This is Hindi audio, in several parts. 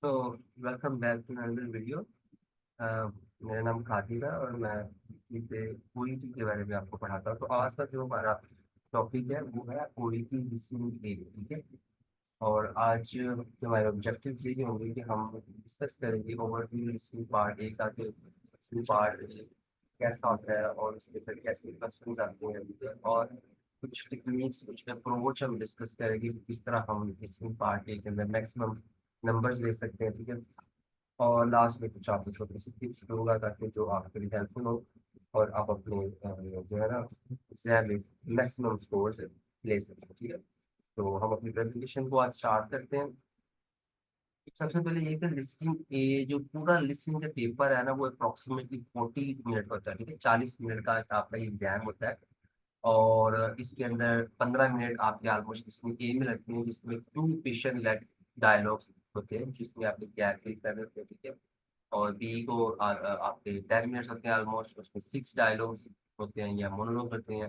So welcome back to another video. मेरा नाम खातिब है और मैं इसे ओईटी के बारे में आपको पढ़ाता हूँ। तो आज का जो हमारा टॉपिक है वो है ओईटी लिसनिंग एड, ठीक है। और आज के हमारे ऑब्जेक्टिव ये होंगे कि हम डिस्कस करेंगे ओवरव्यू लिसनिंग पार्ट ए का, कि लिसनिंग पार्ट कैसा होता है और उसके फिर कैसे क्वेश्चन आते हैं, ठीक है। और कुछ टेक्निक्स, कुछ अप्रोच हम डिस्कस करेंगे कि किस तरह हम लिसनिंग पार्ट ए के अंदर मैक्सिमम नंबर्स ले सकते हैं, ठीक है। और लास्ट में कुछ आपको छोटे से टिप्स दूंगा ताकि जो आपके लिए हेल्पफुल हो और आप अपने जो है ना एग्जाम में मैक्सिमम स्कोर्स ले सकें, ठीक है। तो हम अपनी प्रेजेंटेशन को आज स्टार्ट करते हैं। सबसे पहले ये कि लिस्टिंग ये जो पूरा लिस्टिंग का पेपर है ना वो अप्रोक्सीमेटली 40 मिनट का होता है, ठीक है। 40 मिनट का आपका एग्जाम होता है और इसके अंदर 15 मिनट आपके ऑलमोस्ट लिस्टिंग ए में लगते हैं, जिसमें 2 पेशेंट लेड डायलॉग्स होते हैं जिसमें आपके गैप फिल कर रहे होते हैं, ठीक है। और बी को आपके 10 मिनट्स होते हैं ऑलमोस्ट, उसमें 6 डायलॉग्स होते हैं या मोनोलॉग होते हैं।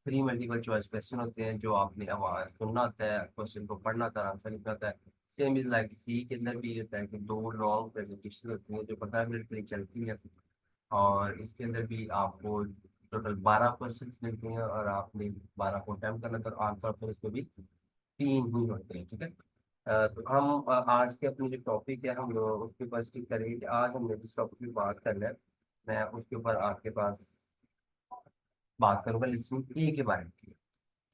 3 मल्टीपल चॉइस क्वेश्चन होते हैं जो आपने आवाज सुनना होता है, क्वेश्चन को पढ़ना होता है, आंसर लिखना होता है। सेम इज लाइक सी के अंदर भी ये होता है कि 2 लॉन्ग प्रेजेंटेशन होती हैं जो 15 मिनट के लिए चलती हैं। और इसके अंदर भी आपको टोटल 12 क्वेश्चन मिलते हैं और आपने 12 को अटेम्प्ट करना था, आंसर फिर इसमें भी 3 ही होते हैं, ठीक है। तो हम आज के अपनी जो टॉपिक है हम उसके ऊपर स्टिक करेंगे कि आज हमने जिस टॉपिक की बात करना है मैं उसके ऊपर आपके पास बात करूंगा लिसनिंग ए के बारे में, ठीक है।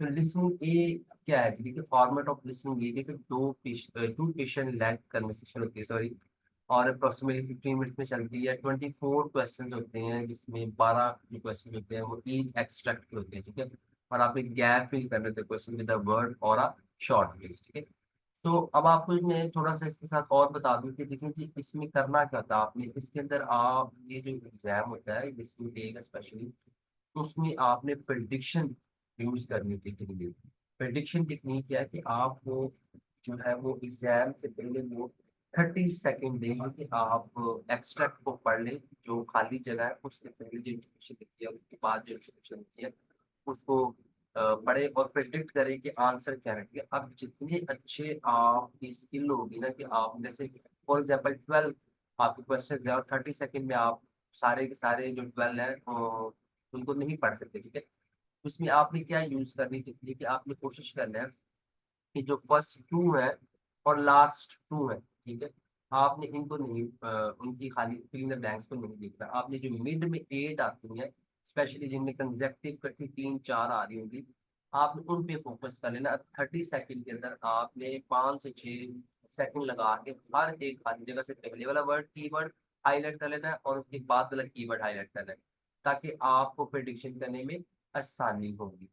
तो लिसनिंग ए क्या है, ठीक है। फॉर्मेट ऑफ लिसनिंग ए कि 2 पेशेंट लेड कन्वर्सेशन होती है, सॉरी। और अप्रोक्सीमेटली 15 मिनट्स में चलती है। 24 क्वेश्चन होते हैं जिसमें 12 जो क्वेश्चन होते हैं वो ईच एक्सट्रैक्ट के होते हैं, ठीक है। और आप एक गैप फिल कर रहे थे क्वेश्चन विद अ वर्ड और अ शॉर्ट फ्रेज, ठीक है। तो अब आपको मैं थोड़ा सा इसके साथ और बता दूं कि देखिए जी इसमें करना क्या था आपने, इसके अंदर आप ये जो एग्जाम होता है लिसनिंग का स्पेशली, तो उसमें आपने प्रिडिक्शन यूज करनी थी टेक्निक। प्रिडिक्शन टेक्निक क्या है कि आप वो जो है वो एग्जाम से पहले वो 30 सेकेंड देंगे कि आप एक्सट्रैक्ट को पढ़ लें, जो खाली जगह है उससे पहले जो इंफॉर्मेशन लिखी है उसके बाद जो इंफॉर्मेशन लिखी है उसको पढ़े और प्रिडिक्ट करें कि आंसर क्या है। अब जितने अच्छे आपकी स्किल होगी ना कि आप जैसे फॉर एग्जाम्पल 12 आपके क्वेश्चन है और 30 सेकेंड में आप सारे के सारे जो 12 है उनको नहीं पढ़ सकते, ठीक है। उसमें आपने क्या यूज करनी थी कि आपने कोशिश करना है कि जो फर्स्ट 2 है और लास्ट 2 है, ठीक है, आपने इनको नहीं उनकी खाली फिल इन द ब्लैंक्स को नहीं देखना। आपने जो मिड में 8 आती है, स्पेशली जिनमें कंजेक्टिव कटी 3 4 आ रही होंगी, आपने उन पे फोकस कर लेना। 30 सेकंड के अंदर आपने 5 से 6 सेकंड लगा के हर एक खाली जगह से पहले वाला वर्ड कीवर्ड हाईलाइट कर लेना है और उसके बाद वाला कीवर्ड हाईलाइट करना है, ताकि आपको प्रिडिक्शन करने में आसानी होगी।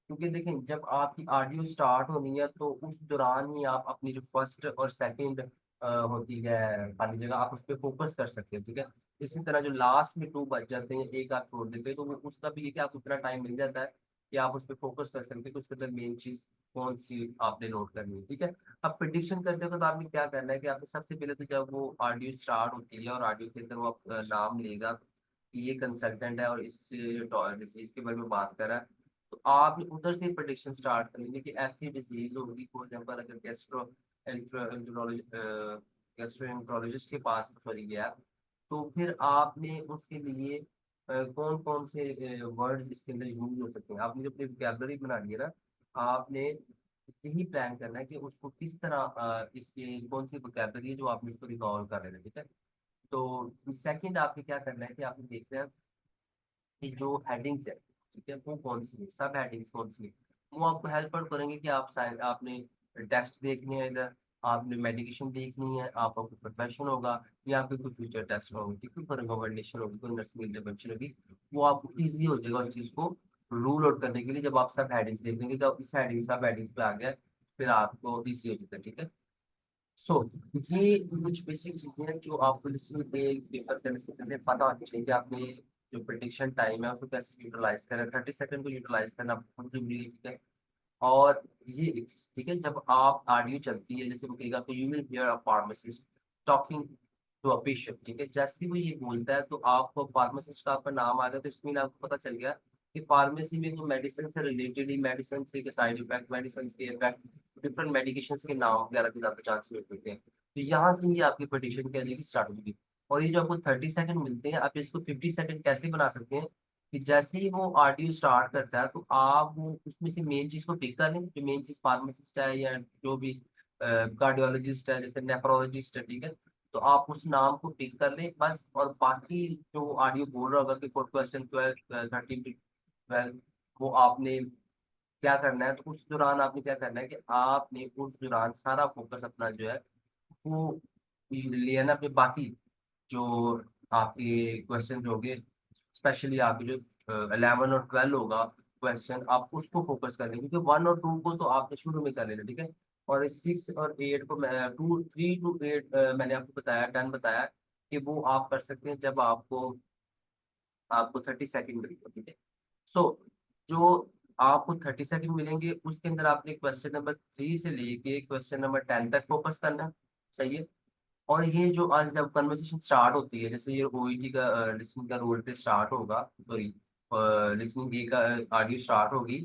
क्योंकि देखें जब आपकी ऑडियो स्टार्ट होनी है तो उस दौरान ही आप अपनी जो फर्स्ट और सेकंड होती है खाली जगह आप उस पर फोकस कर सकते हैं, ठीक है। इसी तरह जो लास्ट में 2 बच जाते हैं, एक आप छोड़ देते हैं, तो वो उसका भी है कि आपको इतना टाइम मिल जाता है कि आप उस पर फोकस कर सकते हैं कि उसके अंदर मेन चीज कौन सी आपने नोट करनी है, ठीक है। अब प्रिडिक्शन करते वक्त आपने क्या करना है कि आपने सबसे पहले तो जब वो ऑडियो स्टार्ट होती है और ऑडियो के अंदर वो नाम लेगा कि ये कंसल्टेंट है और इस डिजीज के बारे में बात कर रहा है, तो आप उधर से प्रोडिक्शन स्टार्ट करेंगे कि ऐसी डिजीज होगी। फॉर एग्जाम्पल अगर गैस्ट्रोएंट्रोलॉजिस्ट के पास सॉरी गया, तो फिर आपने उसके लिए कौन कौन से वर्ड्स इसके अंदर यूज हो सकते हैं, आपने जो अपनी वोकैबलरी बनानी है ना, आपने यही प्लान करना है कि उसको किस तरह इसके कौन सी वोकैबलरी है जो आपने उसको रिकॉल कर रहे हैं, ठीक है। तो सेकंड आपने क्या करना है कि आपने देखना है कि जो हेडिंग्स है, ठीक है, वो कौन सी है, सब हेडिंग्स कौन सी है। वो आपको हेल्प आउट करेंगे कि आपने टेस्ट देखने हैं इधर, आपने मेडिकेशन देखनी है, आपका कोई प्रोफेशन होगा या आपके कोई फ्यूचर टेस्ट होंगे, ठीक है, कोई रिकमेंडेशन होगी, कोई नर्सिंग इंटरवेंशन होगी। वो आपको ईजी हो जाएगा उस चीज़ को रूल आउट करने के लिए। जब आप सब हेडिंग्स देख लेंगे, जब इस हेडिंग सब हेडिंग्स पे आ गया फिर आपको ईजी हो जाता है, ठीक है। सो ये कुछ बेसिक चीजें हैं जो आपको लिसनिंग पे पेपर करने से पहले पता होनी चाहिए कि आपने जो प्रिडिक्शन टाइम है उसको कैसे यूटिलाइज करें। 30 सेकंड को यूटिलाइज करना बहुत जरूरी है, ठीक है। और ये एक चीज, ठीक है, जब आप ऑडियो चलती है जैसे वो कहेगा तो you will hear a pharmacist talking to a patient, ठीक है। जैसे ही वो ये बोलता है तो आपको फार्मासिस्ट का आपका नाम आ गया, तो इसमें आपको पता चल गया कि फार्मेसी में जो मेडिसिन से रिलेटेड ही मेडिसिन से साइड इफेक्ट, मेडिसिन के इफेक्ट, डिफरेंट मेडिकेशन के नाम वगैरह के ज्यादा चांस मिल सकते हैं। तो यहाँ से ये आपकी प्रेडिक्शन क्या हो जाएगी, स्टार्ट हो जाएगी। और ये जो आपको 30 सेकंड मिलते हैं, आप इसको 50 सेकंड कैसे बना सकते हैं कि जैसे ही वो ऑडियो स्टार्ट करता है तो आप वो उसमें से मेन चीज को पिक कर लें, जो मेन चीज फार्मासिस्ट है या जो भी कार्डियोलॉजिस्ट है, जैसे नेफ्रोलॉजिस्ट है, ठीक है। तो आप उस नाम को पिक कर लें बस, और बाकी जो ऑडियो बोल रहा होगा कि फॉर क्वेश्चन 12 13 12, वो आपने क्या करना है, तो उस दौरान आपने क्या करना है कि आपने उस दौरान सारा फोकस अपना जो है वो लिया ना, अपने बाकी जो आपके क्वेश्चन होंगे, स्पेशली आपके जो 11 और 12 होगा क्वेश्चन, आप उसको फोकस कर लेंगे, क्योंकि 1 और 2 को तो आपने शुरू में कर लेना, ठीक है। और 6 और 8 को मैं 3 to 8 मैंने आपको बताया, 10 बताया कि वो आप कर सकते हैं जब आपको आपको 30 सेकंड मिलेंगे, ठीक है। सो जो आपको 30 सेकंड मिलेंगे उसके अंदर आपने क्वेश्चन नंबर 3 से लेके क्वेश्चन नंबर 10 तक फोकस करना है, सही है। और ये जो आज जब कन्वर्सेशन स्टार्ट होती है, जैसे ये ओईटी का लिसनिंग का रोल पे स्टार्ट होगा, सॉरी लिसनिंग ए का ऑडियो स्टार्ट होगी,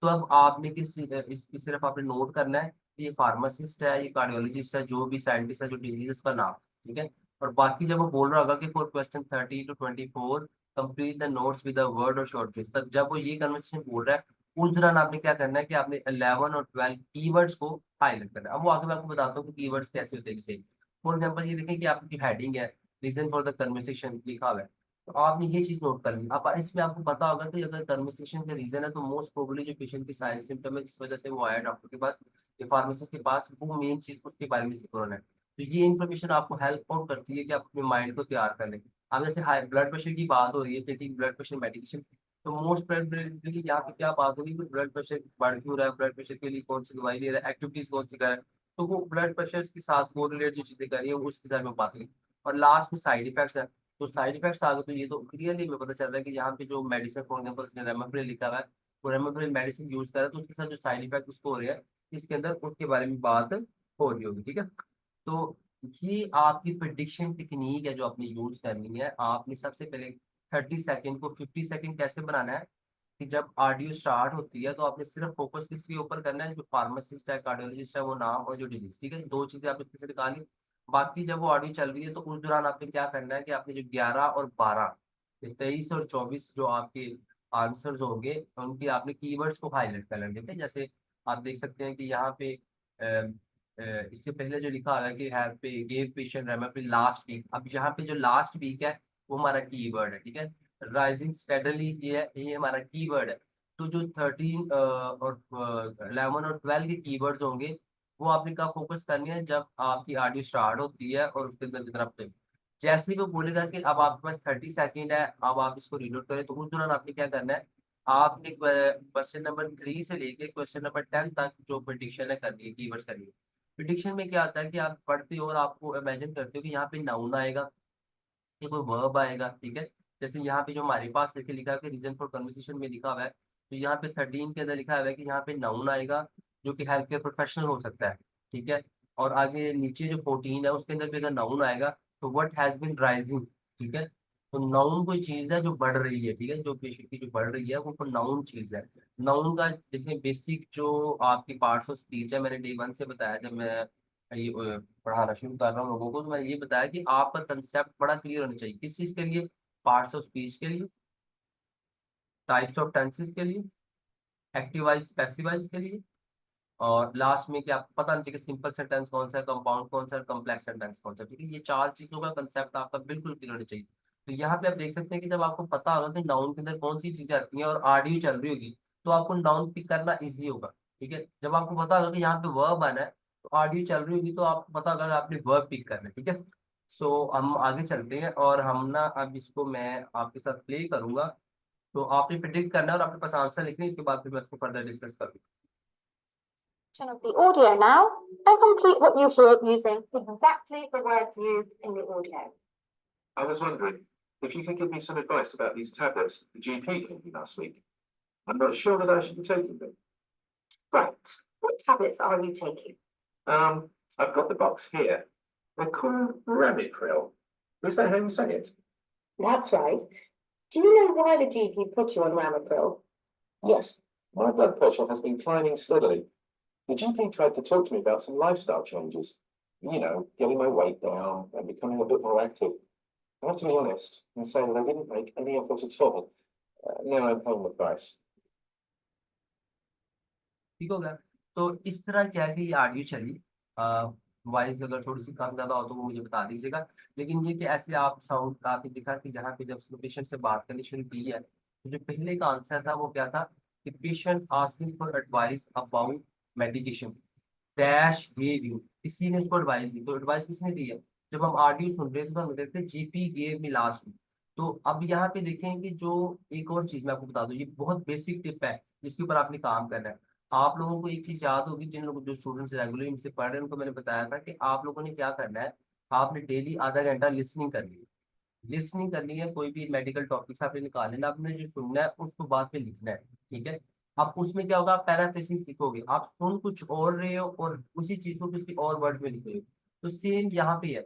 तो अब आपने इसकी सिर्फ आपने नोट करना है कि ये फार्मासिस्ट है, ये कार्डियोलॉजिस्ट है, जो भी साइंटिस्ट है, जो डिजीज का नाम, ठीक है। और बाकी जब वो बोल रहा होगा कि for question 30 to 24 complete the notes with a word और शॉर्ट फ्रेज, तब जब वो ये कन्वर्सेशन बोल रहा है उस दौरान आपने क्या करना है कि आपने 11 और 12 कीवर्ड्स को हाईलाइट करना है। अब वो आगे मैं आपको बताता हूँ कि कीवर्ड्स कैसे होते हैं, जैसे फॉर एग्जाम्पल ये देखें कि आपकी हेडिंग है रीजन फॉर द कन्वर्सेशन लिखा हुआ है, तो आपने ये चीज नोट कर ली। अब इसमें आपको पता होगा कि अगर कन्वर्सेशन का रीजन है तो मोस्ट प्रोबेबली जो पेशेंट की साइन सिम्टम है जिस वजह से वो आया डॉक्टर के पास या फार्मासिस्ट के पास, वो मेन चीज उसके बारे में जिक्र होना है। तो ये इन्फॉर्मेशन आपको हेल्प आउट करती है कि आप अपने माइंड को तैयार कर लें। अब जैसे हाई ब्लड प्रेशर की बात हो रही है, टेकिंग ब्लड प्रेशर मेडिकेशन, तो मोस्ट प्रोबेबली यहाँ पे क्या बात होगी कि ब्लड प्रेशर बढ़ क्यों रहा है, ब्लड प्रेशर के लिए कौन सी दवाई ले रहा है, एक्टिविटीज कौन सी कर रहा है, तो वो ब्लड प्रेशर के साथ वो रिलेटेड जो चीजें कर रही है वो उसके साथ में बात करें। और लास्ट में साइड इफेक्ट्स है, तो साइड इफेक्ट्स आ गए तो ये तो क्लियरली हमें पता चल रहा है कि यहाँ पे जो मेडिसिन फॉर एग्जाम्पल उसने रेमेप्रिल लिखा हुआ है, वो रेमेप्रिल मेडिसिन यूज कर रहा है, तो उसके साथ जो साइड इफेक्ट उसको हो रहा है इसके अंदर उसके बारे में बात हो रही होगी, ठीक है। तो ये आपकी प्रिडिक्शन टेक्निक है जो आपने यूज करनी है। आपने सबसे पहले 30 सेकेंड को 50 सेकेंड कैसे बनाना है कि जब ऑडियो स्टार्ट होती है तो आपने सिर्फ फोकस किसके ऊपर करना है, जो फार्मासिस्ट है, कार्डियोलॉजिस्ट है, वो नाम और जो डिजीज, ठीक है, दो चीजें आपने इसमें से निकाली। बाकी जब वो ऑडियो चल रही है तो उस दौरान आपने क्या करना है कि आपने जो 11 और 12, ये 23 और 24 जो आपके आंसर्स होंगे उनकी आपने कीवर्ड्स को हाईलाइट करना है, ठीक है। जैसे आप देख सकते हैं कि यहाँ पे इससे पहले जो लिखा हुआ है कि हैव पे गेव पेशेंट रेमेप्रिल लास्ट वीक, अब यहाँ पे जो लास्ट वीक है वो हमारा कीवर्ड है, ठीक है। राइजिंग स्टेडली ये हमारा कीवर्ड है। तो जो 13 और 11 और 12 के कीवर्ड्स होंगे वो आपने कहाँ फोकस करनी है, जब आपकी ऑडियो स्टार्ट होती है और उसके अंदर की तरफ से जैसे ही वो बोलेगा कि अब आपके पास 30 सेकेंड है, अब आप इसको रीलोड करें, तो उस दौरान आपने क्या करना है, आपने क्वेश्चन नंबर 3 से लेके क्वेश्चन नंबर 10 तक जो प्रिडिक्शन है करनी है, कीवर्ड्स करनी है। प्रिडिक्शन में क्या होता है कि आप पढ़ते हो और आपको इमेजिन करते हो कि यहाँ पे नाउन आएगा, ये कोई वर्ब आएगा, ठीक है। जैसे यहाँ पे जो हमारे पास देखिए लिखा है कि रीजन फॉर कन्वर्सेशन में लिखा हुआ है, तो यहाँ पे 13 के अंदर लिखा हुआ है कि यहाँ पे नाउन आएगा जो कि हेल्थ केयर प्रोफेशनल हो सकता है, ठीक है। और आगे नीचे जो 14 है उसके अंदर भी अगर नाउन आएगा तो व्हाट हैज बीन राइजिंग, ठीक है। तो नाउन कोई चीज है जो बढ़ रही है, ठीक है, जो पेशेंट की जो बढ़ रही है वो नाउन चीज है। नाउन का देखिए बेसिक जो आपकी पार्ट्स ऑफ स्पीच है, मैंने डे 1 से बताया जब मैं ये पढ़ाना शुरू कर रहा हूँ लोगों को, तो मैंने ये बताया कि आपका कंसेप्ट बड़ा क्लियर होना चाहिए किस चीज के लिए, पार्ट्स ऑफ स्पीच के लिए, टाइप्स ऑफ टेंसेस के लिए, एक्टिवाइज पैसिवाइज के लिए, और लास्ट में कि आपको पता नहीं चाहिए कि सिंपल सेंटेंस कौन सा है, कंपाउंड कौन सा है, कॉम्प्लेक्स सेंटेंस कौन सा है, ठीक है। ये चार चीजों का कंसेप्ट आपका बिल्कुल क्लियर होना चाहिए। तो यहाँ पे आप देख सकते हैं कि जब आपको पता होगा कि नाउन के अंदर कौन सी चीजें आती हैं और ऑडियो चल रही होगी, तो आपको नाउन पिक करना इजी होगा, ठीक है। जब आपको पता होगा कि यहाँ पे वर्ब आना है तो ऑडियो चल रही होगी तो आपको पता होगा कि आपने वर्ब पिक करना है, ठीक है। सो हम आगे चलते हैं और हम ना अब इसको मैं आपके साथ प्ले करूंगा, तो आपने प्रिडिक्ट करना है और आपके पास आंसर लिखने हैं, इसके बाद फिर मैं इसको फर्दर डिस्कस करूंगा। Of the audio now and complete what you hear using exactly the words used in the audio. I was wondering if you could give me some advice about these tablets the GP gave me last week. I'm not sure that I should be taking them. Right. What tablets are you taking? I've got the box here. They're called Ramipril. Is that how you say it? That's right. Do you know why the GP put you on Ramipril? Yes. My blood pressure has been climbing steadily. The GP tried to talk to me about some lifestyle changes. getting my weight down and becoming a bit more active. I have to be honest and say that I didn't make any effort at all. Now I'm paying the price. ठीक हो गया। तो इस तरह क्या है कि ये ऑडियो चली, वॉइस अगर थोड़ी सी कम ज्यादा हो तो वो मुझे बता दीजिएगा। लेकिन ये कि ऐसे आप साउंड आपने दिखा कि जहाँ पे जब उसने पेशेंट से बात करनी शुरू की है, तो जो पहले का आंसर था वो क्या था कि patient asking for advice about medication dash gave you, किसी ने उसको एडवाइस दी। तो एडवाइस किसने दी है? जब हम ऑडियो सुन रहे थे तो हम देखते GP gave me last week. तो अब यहाँ पे देखें कि जो एक और चीज मैं आपको बता दूं, ये बहुत बेसिक टिप है जिसके ऊपर आपने काम करना है। आप लोगों को एक चीज याद होगी, जिन लोगों जो स्टूडेंट्स रेगुलरली मुझसे पढ़ रहे हैं उनको मैंने बताया था कि आप लोगों ने क्या करना है, आपने डेली आधा घंटा लिसनिंग करनी है। लिसनिंग करनी है, कोई भी मेडिकल टॉपिक्स आपने निकाले ना, आपने जो सुनना है उसको बाद में लिखना है, ठीक है। अब उसमें क्या होगा, आप पैराफ्रेसिंग सीखोगे, आप सुन कुछ और रहे हो और उसी चीज को किसी और वर्ड में लिख रहे हो। तो सेम यहाँ पे है,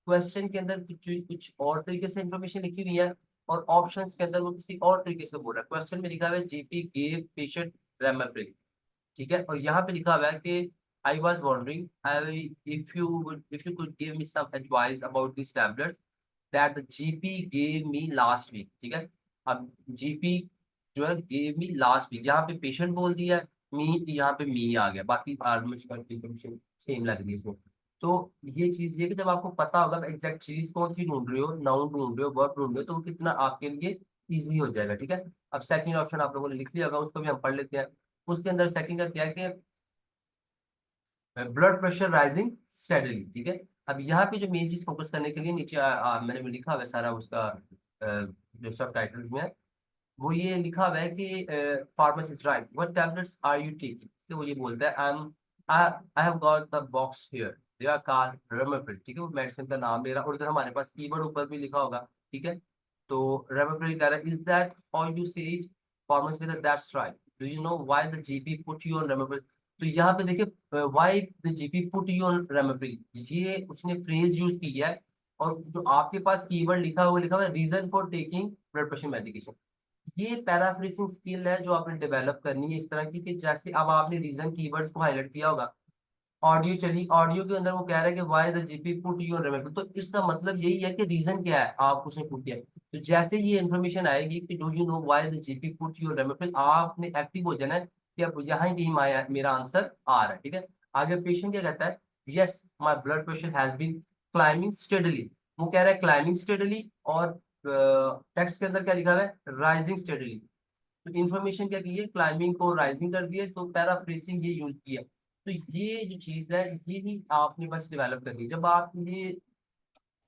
क्वेश्चन के अंदर कुछ और तरीके से इंफॉर्मेशन लिखी हुई है और ऑप्शंस के अंदर वो किसी और तरीके से बोल रहा है। क्वेश्चन में लिखा हुआ है जीपी गेव पेशेंट रेमेप्रिल, ठीक है, और यहाँ पे लिखा हुआ है कि I was wondering if you could give me some advice about these tablets that the GP gave me last week, ठीक है। अब GP जो है gave me last week, यहाँ पे पेशेंट बोल दिया, मी यहाँ पे मी आ गया, बाकी इंफॉर्मेशन सेम लग रही है इसमें। तो ये चीज ये कि जब आपको पता होगा एग्जैक्ट चीज कौन सी ढूंढ रहे हो, नाउन ढूंढ रहे हो, वर्ब ढूंढ रहे हो, तो वो कितना आपके लिए इजी हो जाएगा, ठीक है। अब सेकंड ऑप्शन आप लोगों ने लिख लिया होगा, उसको भी हम पढ़ लेते हैं। उसके अंदर सेकंड का क्या है कि ब्लड प्रेशर राइजिंग स्टेडली, ठीक है। अब यहाँ पे जो मेन चीज फोकस करने के लिए नीचे मैंने भी लिखा हुआ है सारा उसका, जो सब टाइटल्स में है वो ये लिखा हुआ है कि pharmacist right what tablets are you taking, तो वो ये बोलता है I have got the box here they are called ramipril, ठीक है, वो मेडिसिन का नाम ले रहा है और इधर हमारे पास कीवर्ड ऊपर भी लिखा होगा, ठीक है। तो रेमेप्रिल कह रहा है is that how you say it, pharmacist कहता है that's right, do you know why the GP put you on ramipril. तो यहाँ पे देखिए why the GP put you on ramipril, ये उसने फ्रेज यूज की है। और जो आपके पास कीवर्ड लिखा हुआ है, लिखा हुआ है reason for taking blood pressure medication. ये पैराफ्रेजिंग स्किल है जो आपने डेवलप करनी है इस तरह की, कि जैसे अब आपने रीजन कीवर्ड्स को हाईलाइट किया होगा, ऑडियो चली, ऑडियो के अंदर वो कह रहा है कि why the GP put you on remedial, तो इसका मतलब यही है कि रीजन क्या है आप उसने पुट किया है। तो जैसे ये इन्फॉर्मेशन आएगी कि do you know why the GP put you on remedial, आपने एक्टिव हो जाना है कि अब यहाँ कहीं मेरा आंसर आ रहा है, ठीक है। आगे पेशेंट क्या कहता है, yes my blood pressure has been climbing steadily, वो कह रहा है क्लाइंबिंग स्टेडली, और टेक्स्ट के अंदर क्या लिखा हुआ है, राइजिंग स्टेडली। तो इन्फॉर्मेशन क्या की है, क्लाइंबिंग को राइजिंग कर दिया, तो पैराफ्रेसिंग ये यूज किया। तो ये जो चीज है ये ही आपने बस डेवलप करनी है। जब आप ये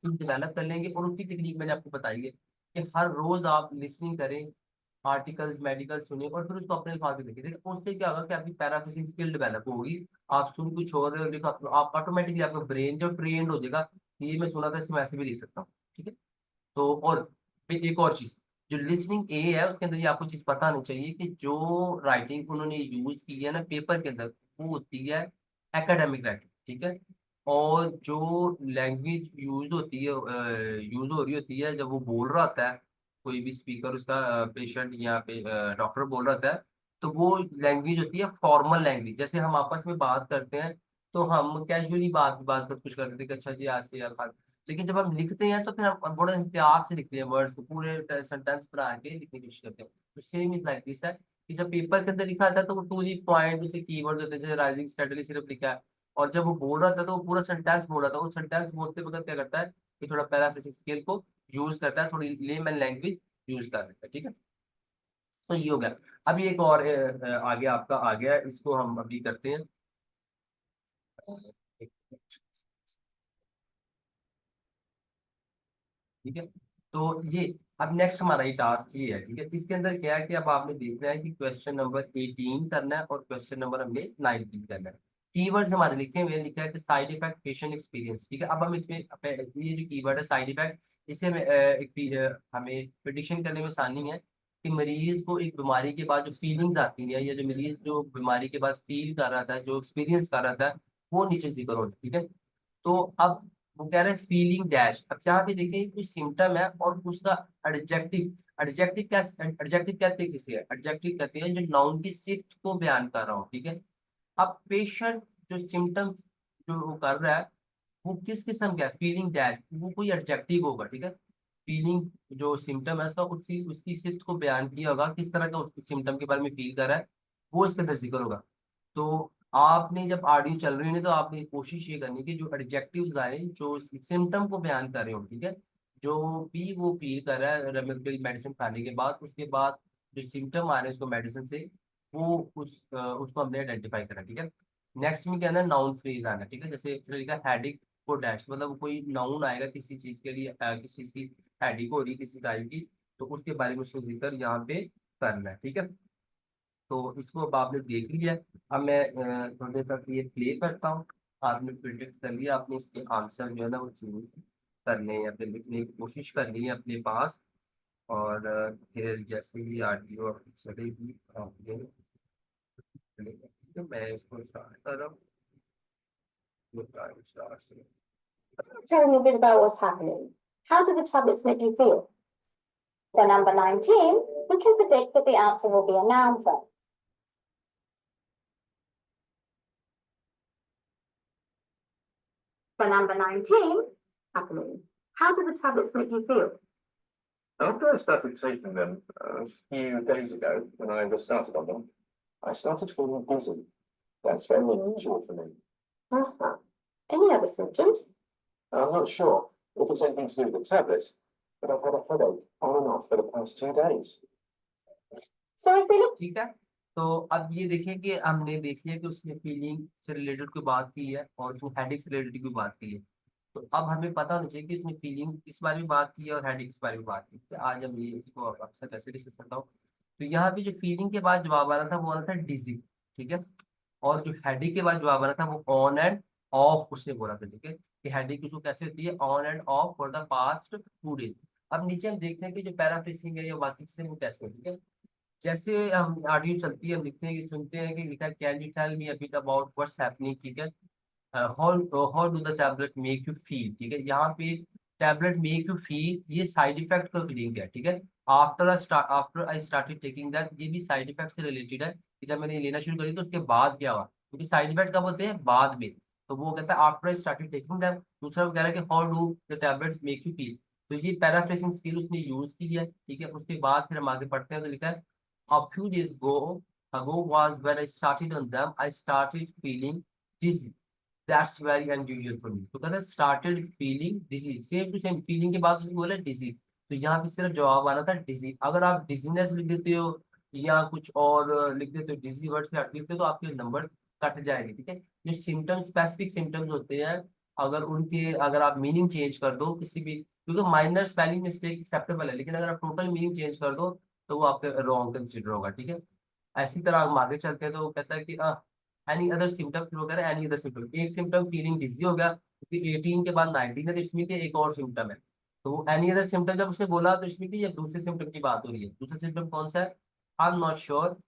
डेवलप कर लेंगे, और उसकी टेक्निक मैंने आपको बताई है कि हर रोज आप लिसनिंग करें, आर्टिकल्स मेडिकल सुने और फिर उसको अपने अल्फाज में लिखिए, देखिए उससे क्या होगा कि आपकी पैराफ्रेसिंग स्किल डेवलप होगी। आप सुन कुछ और रहे हो, लिखो आप ऑटोमेटिकली आपका ब्रेन जो ट्रेंड हो जाएगा कि ये मैं सुना था इसको मैं ऐसे भी लिख सकता हूँ, ठीक है। तो और फिर एक और चीज, जो लिसनिंग ए है उसके अंदर ये आपको चीज पता होनी चाहिए कि जो राइटिंग उन्होंने यूज की है ना पेपर के अंदर, वो होती है एकेडमिक राइटिंग, ठीक है। और जो लैंग्वेज यूज होती है, यूज हो रही होती है जब वो बोल रहा होता है, कोई भी स्पीकर उसका पेशेंट या पे डॉक्टर बोल रहा होता है, तो वो लैंग्वेज होती है फॉर्मल लैंग्वेज। जैसे हम आपस में बात करते हैं तो हम कैजुअली बात बात कर कुछ करते थे कि अच्छा जी ऐसे या खा, लेकिन जब हम लिखते हैं तो फिर हम बड़े प्यार से लिखते हैं, वर्ड्स को पूरे सेंटेंस बना के लिखने की कोशिश करते हैं। तो सेम इज लाइक दिस है कि जब पेपर के अंदर लिखा था तो वो टू दी पॉइंट उसे कीवर्ड होते हैं, जैसे राइजिंग स्टेडली सिर्फ लिखा है, और जब वो बोल रहा था तो वो पूरा सेंटेंस बोल रहा था। वो सेंटेंस बोलते वक्त क्या करता है कि थोड़ा पैराफ्रेजिंग स्किल को यूज करता है, थोड़ी लेमन लैंग्वेज यूज कर देता है, ठीक है। तो ये हो गया। अभी एक और आगे आपका आ गया, इसको हम अभी करते हैं। ठीक है, तो ये अब नेक्स्ट हमारा ये टास्क ये है, ठीक है। इसके अंदर क्या है कि अब आपने देखना है कि क्वेश्चन नंबर 18 करना है और क्वेश्चन नंबर हमने 19 करना है। कीवर्ड्स हमारे लिखे हुए हैं, लिखा है कि साइड इफेक्ट पेशेंट एक्सपीरियंस, ठीक है। अब हम इसमें ये जो कीवर्ड है साइड इफेक्ट, इसे हमें हमें प्रिडिक्शन करने में आसानी है कि मरीज को एक बीमारी के बाद जो फीलिंग्स आती हैं, या जो मरीज जो बीमारी के बाद फील कर रहा था, जो एक्सपीरियंस कर रहा था, वो नीचे जिक्र हो, ठीक है। तो अब वो कह रहे हैं फीलिंग डैश। अब यहाँ पे देखिए कुछ सिम्टम है और उसका एडजेक्टिव, एडजेक्टिव कहते हैं किसे, एडजेक्टिव कहते हैं जो नाउन की शिफ्ट को बयान कर रहा हूँ, ठीक है। अब पेशेंट जो सिम्टम जो वो कर रहा है वो किस किस्म का है, फीलिंग दैट, वो कोई एडजेक्टिव होगा, ठीक है। फीलिंग जो सिम्टम है उसका, उसकी उसकी सिर्फ को बयान किया होगा, किस तरह का उस सिम्टम के बारे में फील कर रहा है, वो इसके अंदर जिक्र होगा। तो आपने जब ऑडियो चल रही है तो आपने कोशिश ये करनी कि जो एडजेक्टिव्स आए जो सिम्टम को बयान कर रहे हो, ठीक है, जो भी वो फील कर रहा है रेमेडियल मेडिसिन खाने के बाद, उसके बाद जो सिम्टम आ रहे हैं उसको मेडिसिन से, वो उसको हमने आइडेंटिफाई करा, ठीक है। नेक्स्ट में क्या है, नाउन फ्रेज आना, ठीक है। जैसे फिर लिखा हेडिक को डैश, मतलब कोई नाउन आएगा किसी चीज के लिए, किसी चीज की हेडिक हो रही है किसी टाइप की, तो उसके बारे में उसको जिक्र यहाँ पे करना है, ठीक है। तो इसको अब आपने देख लिया। अब मैं थोड़ी देर तक ये प्ले करता हूँ। आपने प्रिडिक्ट कर लिया, आपने इसके आंसर जो है ना वो चूज करने हैं या फिर लिखने की कोशिश करनी है अपने पास। और फिर जैसे ही ऑडियो आपकी चलेगी आपने चलेगा, ठीक है। मैं इसको स्टार्ट कर रहा हूँ। स्टार्ट से Tell me a bit about what's happening. How do the tablets make you feel? For number 19, we can predict that the answer will be a noun phrase. For number 19, happening. How do the tablets make you feel? After I started taking them a few days ago, when I was started on them, I started feeling dizzy. That's very unusual for me. Uh-huh. Any other symptoms? I'm not sure if it's anything to do with the tablets, but I've had a headache on and off for the past 2 days. So if we look, ठीक है। तो अब ये देखिए कि हमने देख लिया कि उसने फीलिंग से रिलेटेड कोई बात की है और उसने हेडेक से रिलेटेड कोई बात की है। तो अब हमें पता होना चाहिए कि इसने फीलिंग किस बारे में बात की है और हेडेक किस बारे में बात की है। तो आज हम ये इसको आपसे कैसे डिस्कस करता हूँ। तो यहाँ पे जो फीलिंग के बाद जवाब आना था वो आना था डिजी, ठीक है। और जो हेडेक के बाद जवाब आना था वो ऑन एंड ऑफ, उसने बोला था, ठीक है, कि हेडेक उसको कैसे होती है, on end of for the past 2 days. अब नीचे हम देखते हैं कि जो पैराफ्रेसिंग है या बाकी चीजें वो कैसे है, ठीक है। जैसे हम ऑडियो चलती है, हम लिखते हैं कि सुनते हैं कि लिखा है can you tell me a bit about what's happening, ठीक है। How do the tablet make you feel, ठीक है। यहाँ पे टैबलेट मेक यू फील ये साइड इफेक्ट का लिंक है, ठीक है। After I started taking that, ये भी साइड इफेक्ट से रिलेटेड है कि जब मैंने लेना शुरू करी तो उसके बाद क्या हुआ, क्योंकि साइड इफेक्ट कब होते हैं, बाद में। तो वो कहता है after I started taking that. दूसरा वो कह रहा है कि how do the tablets make you feel. तो ये पैराफ्रेजिंग स्किल उसने यूज की है, ठीक है। उसके बाद फिर हम आगे पढ़ते हैं तो लिखा है a few days ago was when I started on them, I started feeling dizzy. That's very unusual for me. तो कहते हैं started feeling dizzy, same to same feeling के बाद उसने बोला dizzy। तो यहाँ पे सिर्फ जवाब आना था dizzy। अगर आप dizziness लिख देते हो या कुछ और लिख देते हो, dizzy वर्ड से हट लिखते हो तो आपके नंबर कट जाएंगे, ठीक है। जो सिम्टम्स, स्पेसिफिक सिम्टम्स होते हैं, अगर आप मीनिंग चेंज कर दो किसी भी, क्योंकि माइनर स्पेलिंग मिस्टेक एक्सेप्टेबल है, लेकिन अगर आप टोटल मीनिंग चेंज कर दो तो वो आपके रॉन्ग कंसिडर होगा, ठीक है। ऐसी तरह हम आगे चलते हैं तो वो कहता है कि एनी अदर सिम्टम शुरू करें, एनी अदर सिम्टम, एक सिम्टम फीलिंग डिजी हो गया क्योंकि 18 के बाद 19 है तो इसमें के एक और सिम्टम है। तो वो एनी अदर सिम्टम जब उसने बोला तो इसमें की या दूसरे सिम्टम की बात हो रही है, दूसरा सिम्टम कौन सा है, I am not sure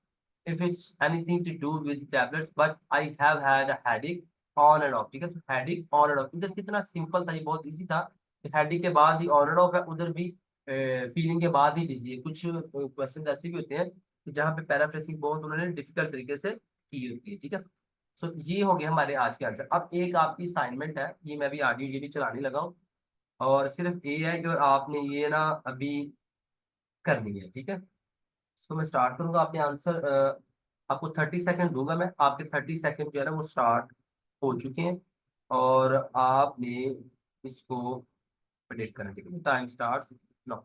if it's anything to do with tablets but I have had a headache on and off, ठीक है। तो headache on and off इधर कितना सिंपल था, ये बहुत इजी था। हेडेक के बाद ही ऑन एंड ऑफ है, उधर भी फीलिंग के बाद ही डिजी है। कुछ क्वेश्चन ऐसे भी होते हैं कि जहाँ पे पैराफ्रेसिंग बहुत उन्होंने डिफिकल्ट तरीके से की होती है, ठीक है। सो ये हो गया हमारे आज के आंसर। अब एक आपकी असाइनमेंट है, ये मैं भी ऑडियो ये भी चलाने लगा हूँ और सिर्फ ये है कि आपने ये ना अभी करनी है, ठीक है। तो मैं स्टार्ट करूंगा, आपने आंसर आपको 30 सेकंड दूंगा मैं, आपके 30 सेकंड जो है ना वो स्टार्ट हो चुके हैं और आपने इसको प्रेडिक्ट करना, ठीक है। Time start now.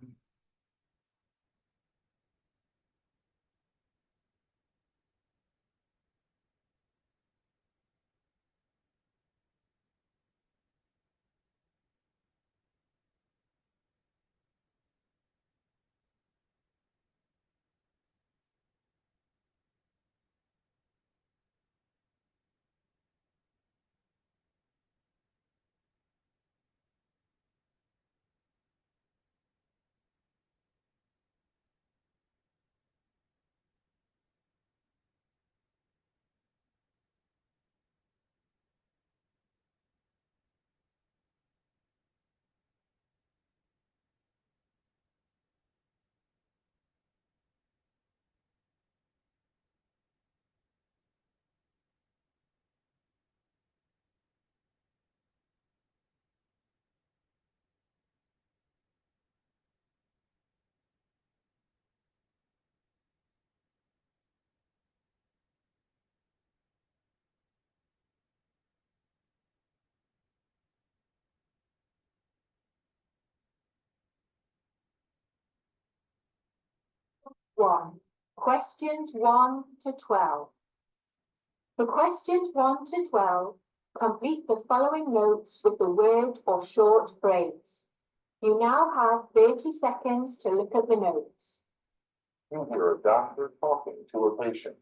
1. Questions 1 to 12. For questions 1 to 12, complete the following notes with the word or short phrase. You now have 30 seconds to look at the notes. You hear a doctor talking to a patient.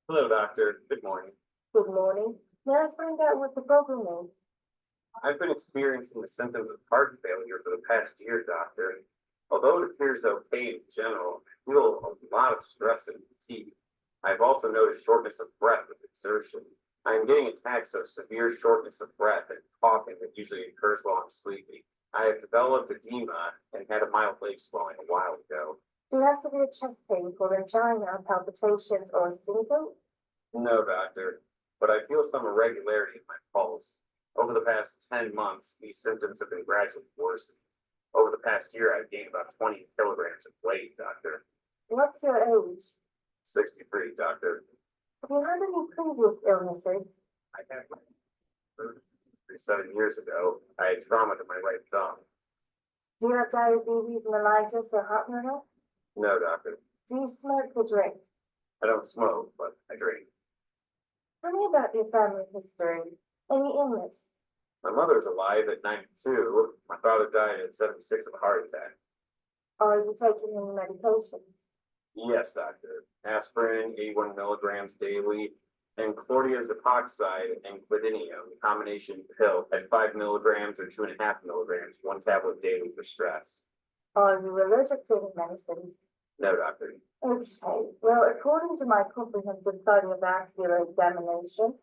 Hello, doctor. Good morning. Good morning. May I find out what the problem is? I've been experiencing the symptoms of heart failure for the past year, doctor. Although it appears okay in general, I feel a lot of stress and fatigue. I've also noticed shortness of breath with exertion. I am getting attacks of severe shortness of breath and coughing that usually occurs while I'm sleeping. I have developed edema and had a mild leg swelling a while ago. Do you have severe chest pain, angina, palpitations, or syndrome? No, doctor, but I feel some irregularity in my pulse. Over the past 10 months, these symptoms have been gradually worsening. Over the past year, I've gained about 20 kilograms of weight, doctor. What's your age? 63, doctor. Have you had any previous illnesses? I had my surgery 7 years ago. I had trauma to my right thumb. Do you have diabetes, mellitus, or heart murmur? No, doctor. Do you smoke or drink? I don't smoke, but I drink. Tell me about your family history. Any illness? My mother's alive at 92. My father died at 76 of a heart attack. Are you taking any medications? Yes, doctor. Aspirin, 81 milligrams daily, and chlordiazepoxide and clidinium, combination pill at 5 milligrams or 2.5 milligrams, 1 tablet daily for stress. Are you allergic to any medicines? No, doctor. Okay, well, according to my comprehensive cardiovascular examination,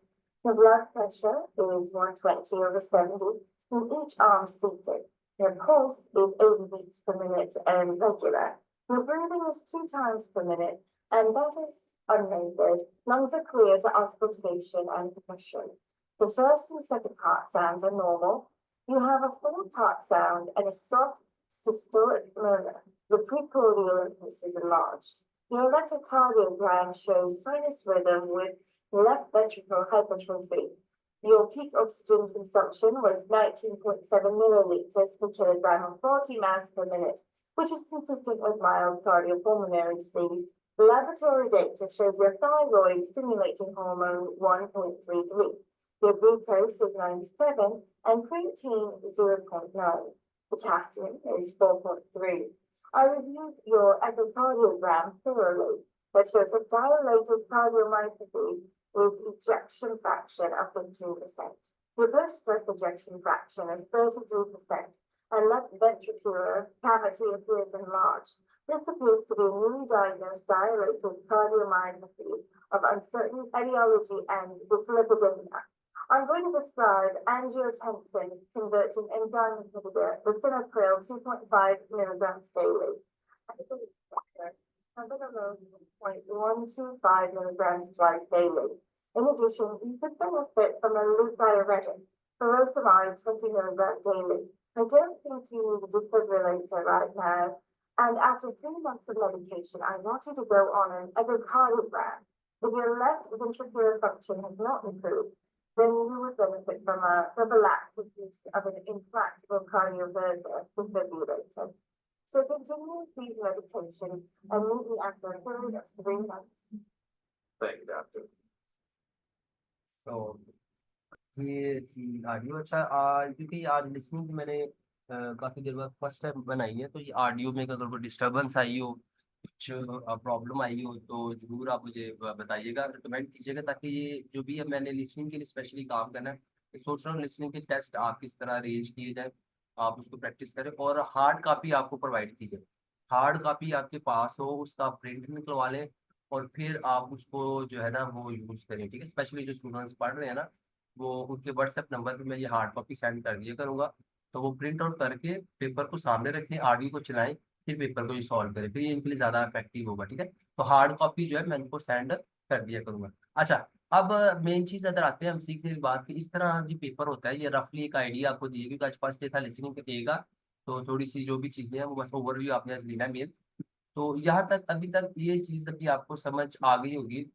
your blood pressure is 120/70 in each arm seated. Your pulse is 80 beats per minute and regular. Your breathing is 2 times per minute, and that is unlabored. Lungs are clear to auscultation and percussion. The first and second heart sounds are normal. You have a fourth heart sound and a soft systolic murmur. The precordial impulse is enlarged. Your electrocardiogram shows sinus rhythm with left ventricle hypertrophy. Your peak oxygen consumption was 19.7 milliliters per kilogram of 40 mass per minute, which is consistent with mild cardiopulmonary disease. The laboratory data shows your thyroid stimulating hormone 1.33. Your glucose is 97 and creatine 0.9. Potassium is 4.3. I reviewed your echocardiogram thoroughly. That shows a dilated cardiomyopathy with ejection fraction of 15%. Your post-stress ejection fraction is 33%, and left ventricular cavity appears enlarged. This appears to be a newly diagnosed dilated cardiomyopathy of uncertain etiology and dyslipidemia. I'm going to prescribe angiotensin converting enzyme inhibitor, lisinopril 2.5 milligrams daily. Salbutamol 0.125 milligrams twice daily. In addition, you could benefit from a loop diuretic, furosemide 20 milligrams daily. I don't think you need a defibrillator right now. And after 3 months of medication, I want you to go on an echocardiogram. If your left ventricular function has not improved, then you would benefit from a prophylactic use of an implantable cardioverter defibrillator. So continue these medications and meet me after a period of 3 months. Thank you, doctor. तो ये थी ऑडियो। अच्छा, क्योंकि आज लिसनिंग मैंने काफ़ी देर बाद फर्स्ट टाइम बनाई है, तो ये ऑडियो में अगर कोई डिस्टर्बेंस आई हो, कुछ प्रॉब्लम आई हो, तो ज़रूर आप मुझे बताइएगा, रिकमेंड कीजिएगा, ताकि ये जो भी है मैंने लिसनिंग के लिए स्पेशली काम करना है। तो सोच रहा हूँ लिसनिंग के टेस्ट आप किस तरह अरेंज किए जाए, आप उसको प्रैक्टिस करें, और हार्ड कापी आपको प्रोवाइड कीजिए। हार्ड कापी आपके पास हो, उसका प्रिंट निकलवा लें, और फिर आप उसको जो है ना वो यूज़ करें, ठीक है। स्पेशली जो स्टूडेंट्स पढ़ रहे हैं ना, वो उनके व्हाट्सएप नंबर पे मैं ये हार्ड कॉपी सेंड कर दिया करूँगा, तो वो प्रिंट आउट करके पेपर को सामने रखें, ऑडियो को चलाएं, फिर पेपर को ये सॉल्व करें, फिर ये इनके लिए ज़्यादा इफेक्टिव होगा, ठीक है। तो हार्ड कॉपी जो है मैं इनको सेंड कर दिया करूँगा। अच्छा, अब मेन चीज़ अगर आते हैं हम सीखने की बात की, इस तरह जो पेपर होता है, ये रफली एक आइडिया आपको दिए, क्योंकि आज फर्स्ट डे था लिसनिंग का, तो थोड़ी सी जो भी चीज़ें हैं वो बस ओवरव्यू आपने आज लेना मेन। तो यहाँ तक अभी तक ये चीज़ अभी आपको समझ आ गई होगी,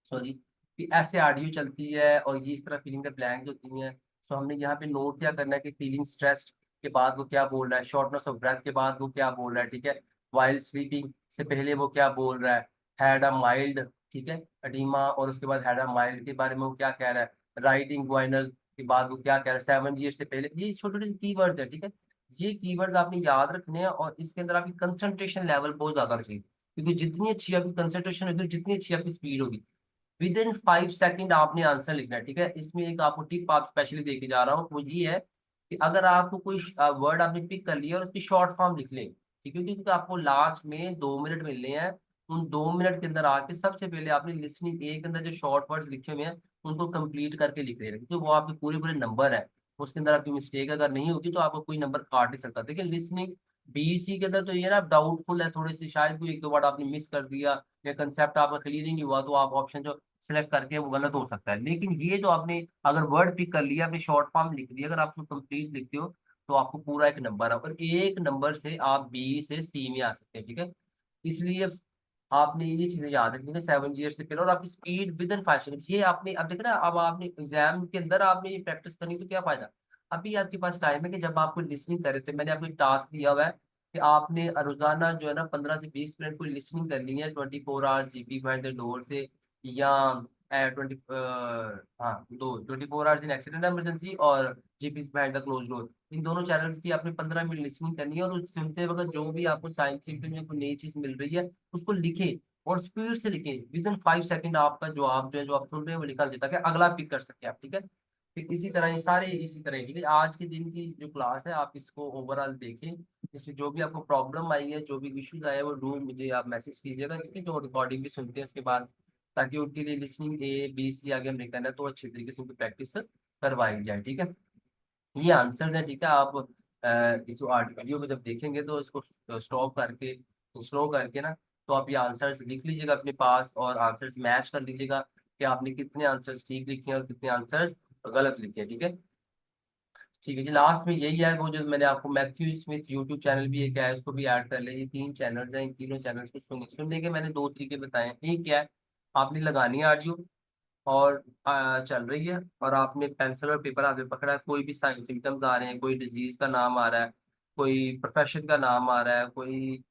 सॉरी, कि ऐसे ऑडियो चलती है और ये इस तरह फीलिंग द ब्लैंक्स होती हैं। सो हमने यहाँ पे नोट क्या करना है कि फीलिंग स्ट्रेस्ड के बाद वो क्या बोल रहा है, शॉर्टनेस ऑफ ब्रेथ के बाद वो क्या बोल रहा है, ठीक है, वाइल स्लीपिंग से पहले वो क्या बोल रहा है, हैड अ माइल्ड, ठीक है, अडीमा, और उसके बाद हैड अ माइल्ड के बारे में वो क्या कह रहा है, राइटिंग ग्वाइनल के बाद वो क्या कह रहा है, 7 years से पहले। ये छोटे छोटे कीवर्ड्स है, ठीक है, ये कीवर्ड्स आपने याद रखने हैं और इसके अंदर आपकी कंसंट्रेशन लेवल बहुत ज्यादा रखिए, क्योंकि जितनी अच्छी आपकी कंसंट्रेशन होगी जितनी अच्छी आपकी स्पीड होगी, विद इन 5 सेकेंड आपने आंसर लिखना है, ठीक है। इसमें एक आपको टिप आप स्पेशली देके जा रहा हूँ, वो ये है कि अगर आपको कोई वर्ड आपने पिक कर लिया और उसकी शॉर्ट फॉर्म लिख लें, ठीक है, क्योंकि आपको लास्ट में 2 मिनट मिलने हैं। उन 2 मिनट के अंदर आके सबसे पहले आपने लिसनिंग ए के अंदर जो शॉर्ट वर्ड्स लिखे हुए हैं उनको कंप्लीट करके लिख लेना, क्योंकि वो आपके पूरे पूरे नंबर है। उसके अंदर आपकी मिस्टेक अगर नहीं होगी तो आपको कोई नंबर काट नहीं सकता। देखिए लिसनिंग बी सी के अंदर तो ये ना डाउटफुल है थोड़ी सी, शायद कोई एक दो वर्ड आपने मिस कर दिया या कंसेप्ट आपका क्लियर ही नहीं हुआ, तो आप ऑप्शन जो सिलेक्ट करके वो गलत हो सकता है। लेकिन ये जो आपने अगर वर्ड पिक कर लिया, आपने शॉर्ट फॉर्म लिख दिया, अगर आप उसको कंप्लीट लिखते हो तो आपको पूरा एक नंबर है, और एक नंबर से आप बी से सी में आ सकते हैं, ठीक है। इसलिए आपने ये चीजें याद रखनी है 7 years से पहले, और आपकी स्पीड विद इन 5 सेकंड। ये आपने अब देख ना, अब आपने एग्जाम के अंदर आपने ये प्रैक्टिस करनी, तो क्या फायदा। अभी आपके पास टाइम है कि जब आपको लिसनिंग करे, तो मैंने आपको एक टास्क दिया हुआ है कि आपने रोजाना जो है ना 15 से 20 मिनट को लिसनिंग करनी है 24 hours GP find the door से, या 20 हाँ दो 24 hours इन एक्सीडेंट इमरजेंसी और GP behind the close door, इन दोनों चैनल्स की आपने 15 मिनट लिसनिंग करनी है। और उस सुनते वक्त जो भी आपको साइंस सिम्टम में कोई नई चीज मिल रही है उसको लिखें, और स्पीड से लिखें। विद इन 5 सेकंड आपका जवाब जो है, जो आप सुन रहे हैं वो निकल देता है, अगला पिक कर सके आप, ठीक है। फिर इसी तरह ये सारे इसी तरह, ठीक है। आज के दिन की जो क्लास है आप इसको ओवरऑल देखें, इसमें जो भी आपको प्रॉब्लम आई है, जो भी इश्यूज आए हैं, वो डू मुझे आप मैसेज कीजिएगा, ठीक है, जो रिकॉर्डिंग भी सुनते हैं उसके बाद, ताकि उनके लिए लिसनिंग ए बी सी आगे हम लिखना है तो अच्छी तरीके से उनकी प्रैक्टिस करवाई जाए, ठीक है। ये आंसर है, ठीक है। आप इस वीडियो को जब देखेंगे तो इसको स्टॉप करके, स्लो करके ना, तो आप ये आंसर्स लिख लीजिएगा अपने पास और आंसर्स मैच कर लीजिएगा कि आपने कितने आंसर्स ठीक लिखे हैं और कितने आंसर्स गलत लिखे हैं, ठीक है। ठीक है जी, लास्ट में यही है, वो जो मैंने आपको मैथ्यू स्मिथ यूट्यूब चैनल भी एक है, उसको भी ऐड कर ले। ये 3 चैनल्स हैं, इन तीनों चैनल्स को सुनने के मैंने 2 तरीके बताए हैं। एक क्या है, आपने लगानी है ऑडियो और चल रही है, और आपने पेंसिल और पेपर आपने पकड़ा है, कोई भी साइन सिम्टम्स आ रहे हैं, कोई डिजीज का नाम आ रहा है, कोई प्रोफेशन का नाम आ रहा है, कोई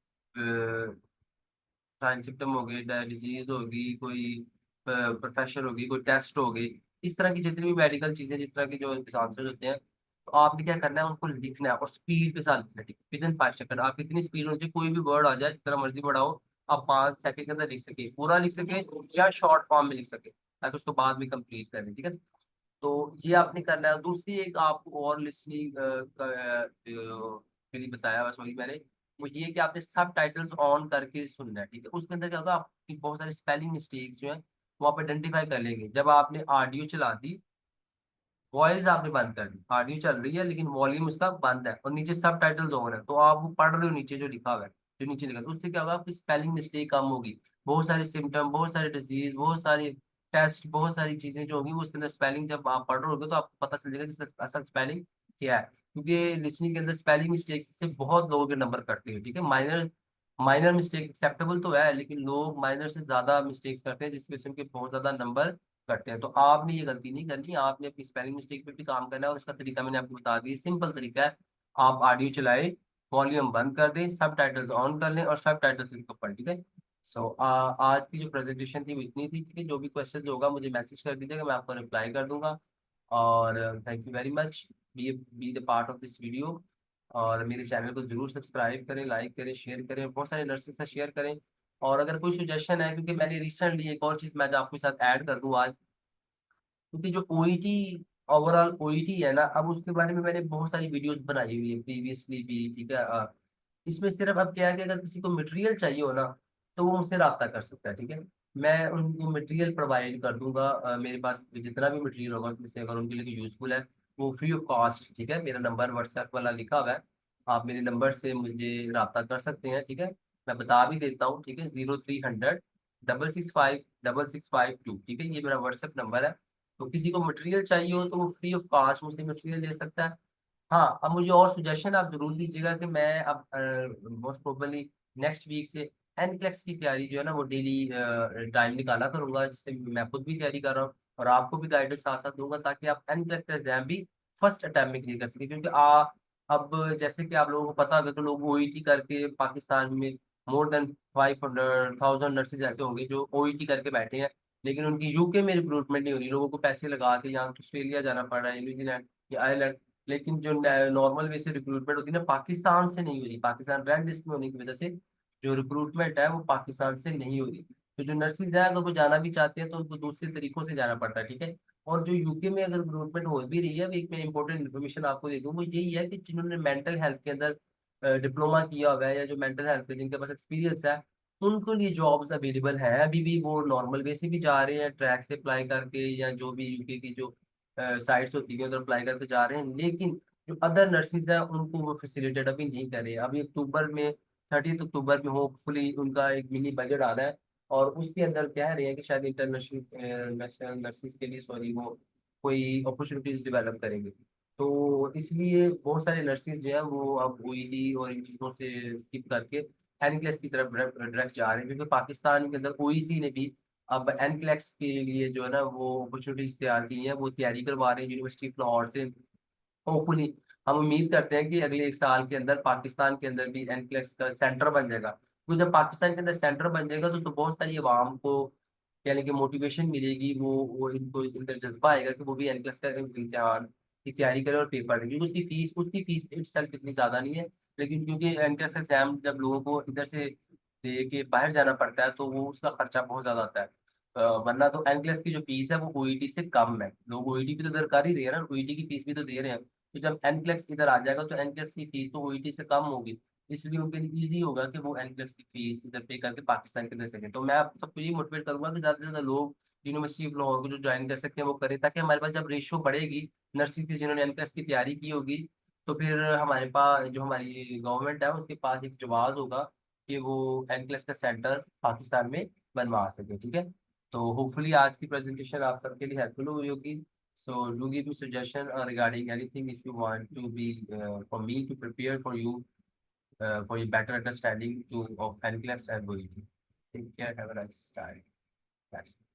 साइन सिम्टम हो गई, डिजीज होगी, कोई प्रोफेशन होगी, कोई टेस्ट हो गई, इस तरह की जितनी भी मेडिकल चीजें, जिस तरह के जो आंसर होते हैं, तो आपने क्या करना है, उनको लिखना है और स्पीड के साथ लिखना है, विद इन 5 सेकंड। आप कितनी स्पीड होनी चाहिए, कोई भी वर्ड आ जाए जितना मर्जी बढ़ाओ, आप 5 सेकंड के अंदर लिख सके, पूरा लिख सके या शॉर्ट फॉर्म में लिख सके, ताकि उसको बाद में कंप्लीट करें, ठीक है। तो ये आपने करना है। दूसरी एक आपको और लिसनिंग के लिए बताया बस वही मैंने, वो ये कि आपने सब टाइटल्स ऑन करके सुनना है, ठीक है। उसके अंदर क्या होगा, आपकी बहुत सारी स्पेलिंग मिस्टेक्स जो है वो आप आइडेंटिफाई कर लेंगे। जब आपने ऑडियो चला दी, वॉइस आपने बंद कर दी, ऑडियो चल रही है लेकिन वॉल्यूम उसका बंद है और नीचे सब टाइटल्स ऑन है, तो आप वो पढ़ रहे हो नीचे जो लिखा हुआ है, जो नीचे लिखा है, तो उससे क्या होगा, आपकी स्पेलिंग मिस्टेक कम होगी। बहुत सारे सिम्टम, बहुत सारे डिजीज, बहुत सारी टेस्ट, बहुत सारी चीजें जो होंगी वो उसके अंदर स्पेलिंग जब आप पढ़ रहे होगे तो आपको पता चल जाएगा कि असल स्पेलिंग क्या है। क्योंकि लिसनिंग के अंदर स्पेलिंग मिस्टेक से बहुत लोगों के नंबर कटते हैं, ठीक है। माइनर माइनर मिस्टेक एक्सेप्टेबल तो है, लेकिन लोग माइनर से ज्यादा मिस्टेक्स करते हैं, जिसमें से उनके बहुत ज्यादा नंबर करते हैं। तो आपने ये गलती नहीं करनी, आपने अपनी स्पेलिंग मिस्टेक पे भी काम करना है, और उसका तरीका मैंने आपको बता दिया, सिंपल तरीका है। आप ऑडियो चलाए, वॉल्यूम बंद कर दें, सब टाइटल्स ऑन कर लें और सब टाइटल्स इनके ऊपर, ठीक है। सो आज की जो प्रेजेंटेशन थी वो इतनी थी, ठीक है। जो भी क्वेश्चन होगा मुझे मैसेज कर दीजिएगा, मैं आपको रिप्लाई कर दूंगा। और thank you very much, be the part of this video. और मेरे चैनल को जरूर सब्सक्राइब करें, लाइक करें, शेयर करें, बहुत सारे नर्सेज से शेयर करें। और अगर कोई सुजेशन है, क्योंकि मैंने रिसेंटली एक और चीज़ मैं आपके साथ ऐड कर दूँ आज, क्योंकि जो ओईटी, ओवरऑल ओईटी है ना, अब उसके बारे में मैंने बहुत सारी वीडियोस बनाई हुई है प्रीवियसली भी, ठीक है। इसमें सिर्फ अब क्या है कि अगर किसी को मटेरियल चाहिए हो ना, तो वो मुझसे रब्ता कर सकता है, ठीक है। मैं उनको मटेरियल प्रोवाइड कर दूंगा, मेरे पास जितना भी मटेरियल होगा उसमें से, अगर उनके लिए यूजफुल है, वो फ्री ऑफ कॉस्ट, ठीक है। मेरा नंबर व्हाट्सएप वाला लिखा हुआ है, आप मेरे नंबर से मुझे रब्ता कर सकते हैं, ठीक है। मैं बता भी देता हूँ, ठीक है, 0300 665 665 2, ठीक है, ये मेरा व्हाट्सएप नंबर है। तो किसी को मटेरियल चाहिए हो तो वो फ्री ऑफ कॉस्ट मुझसे मटेरियल ले सकता है। हाँ, अब मुझे और सुजेशन आप जरूर दीजिएगा कि मैं अब मोस्ट प्रोबेबली नेक्स्ट वीक से एनक्लेक्स की तैयारी जो है ना वो डेली टाइम निकाला करूंगा, जिससे मैं खुद भी तैयारी कर रहा हूँ और आपको भी गाइडेंस साथ साथ दूंगा, ताकि आप एनक्लेक्स का एग्जाम भी फर्स्ट अटेम्प्ट में क्लियर कर सके। क्योंकि अब जैसे कि आप लोगों को पता होगा कि लोग ओईटी करके पाकिस्तान में मोर देन 500,000 नर्सेज ऐसे होंगे जो ओईटी करके बैठे हैं, लेकिन उनकी यूके में रिक्रूटमेंट नहीं हो रही, लोगों को पैसे लगा के यहाँ ऑस्ट्रेलिया जाना पड़ रहा है, न्यूजीलैंड या आयरलैंड। लेकिन जो नॉर्मल वे से रिक्रूटमेंट होती है ना, पाकिस्तान से नहीं हो रही, पाकिस्तान रेड लिस्ट में होने की वजह से जो रिक्रूटमेंट है वो पाकिस्तान से नहीं हो रही। तो जो नर्सिस है अगर वो जाना भी चाहते हैं तो उनको दूसरे तरीकों से जाना पड़ता है, ठीक है। और जो यूके में अगर रिक्रूटमेंट हो भी रही है, एक मैं इंपॉर्टेंट इन्फॉर्मेशन आपको दे दूँ, वो यही है कि जिन्होंने मेंटल हेल्थ के अंदर डिप्लोमा किया हुआ है या जो मेंटल हेल्थ के जिनके पास एक्सपीरियंस है, उनको लिए जॉब्स अवेलेबल है। अभी भी वो नॉर्मल वे से भी जा रहे हैं, ट्रैक से अप्लाई करके या जो भी यूके की जो साइट्स होती है उधर अप्लाई करके जा रहे हैं। लेकिन जो अदर नर्सिस है उनको वो फैसिलिटेट अभी नहीं कर रहे हैं। अभी अक्टूबर में 30 अक्टूबर में होपफुली उनका एक मिनी बजट आ रहा है, और उसके अंदर कह रहे हैं कि शायद इंटरनेशनल नर्सिस के लिए, सॉरी, वो कोई अपॉर्चुनिटीज डेवलप करेंगे। तो इसलिए बहुत सारे नर्सिस जो है वो अब ओईटी और इन चीज़ों से स्किप करके एनक्लेक्स की तरफ डायरेक्ट जा रहे हैं, क्योंकि पाकिस्तान के अंदर ओईसी ने भी अब एनक्लेक्स के लिए जो है ना वो अपॉर्चुनिटीज तैयार की हैं, वो तैयारी करवा रहे हैं यूनिवर्सिटी ऑफ लाहौर से। होपफुली हम उम्मीद करते हैं कि अगले 1 साल के अंदर पाकिस्तान के अंदर भी एनक्लेक्स का सेंटर बन जाएगा। तो जब पाकिस्तान के अंदर सेंटर बन जाएगा तो बहुत सारी आवाम को यानी कि मोटिवेशन मिलेगी, वो इनको अंदर जज्बा आएगा कि वो भी एनक्लेक्स का इम्तिहान की तैयारी करें और पेपर दें। क्योंकि उसकी फीस इटसेल्फ इतनी ज़्यादा नहीं है, लेकिन क्योंकि एनक्लेक्स एग्जाम जब लोगों को इधर से दे के बाहर जाना पड़ता है तो वो उसका खर्चा बहुत ज़्यादा आता है। वरना तो एनक्लेक्स की जो फीस है वो ओईटी से कम है। लोग ओईटी भी तो इधर कर ही रहे हैं ना, ओईटी की फीस भी तो दे रहे हैं। तो जब एनक्लेक्स इधर आ जाएगा तो एनक्लेक्स की फीस तो ओईटी से कम होगी, इसलिए उनके लिए ईजी होगा कि वो एनक्लेक्स की फीस इधर पे करके पाकिस्तान के अंदर सकें। तो मैं आप सबको ये मोटिवेट करूंगा कि ज़्यादा से ज़्यादा लोग यूनिवर्सिटी ऑफ लाहौर को जो ज्वाइन कर सकते हैं वो करें, ताकि हमारे पास जब रेशियो बढ़ेगी नर्सिंग की जिन्होंने एनक्लेक्स की तैयारी की होगी, तो फिर हमारे पास जो हमारी गवर्नमेंट है उसके पास एक जवाब होगा कि वो एनक्लेक्स का सेंटर पाकिस्तान में बनवा सके, ठीक है। तो होपफुली आज की प्रेजेंटेशन आप सबके लिए हेल्पफुल हुई होगी। So do give me suggestion regarding anything if you want to be for me to prepare for you for your better understanding to of NCLEX and VOET. Take care. Have a nice time. Thanks.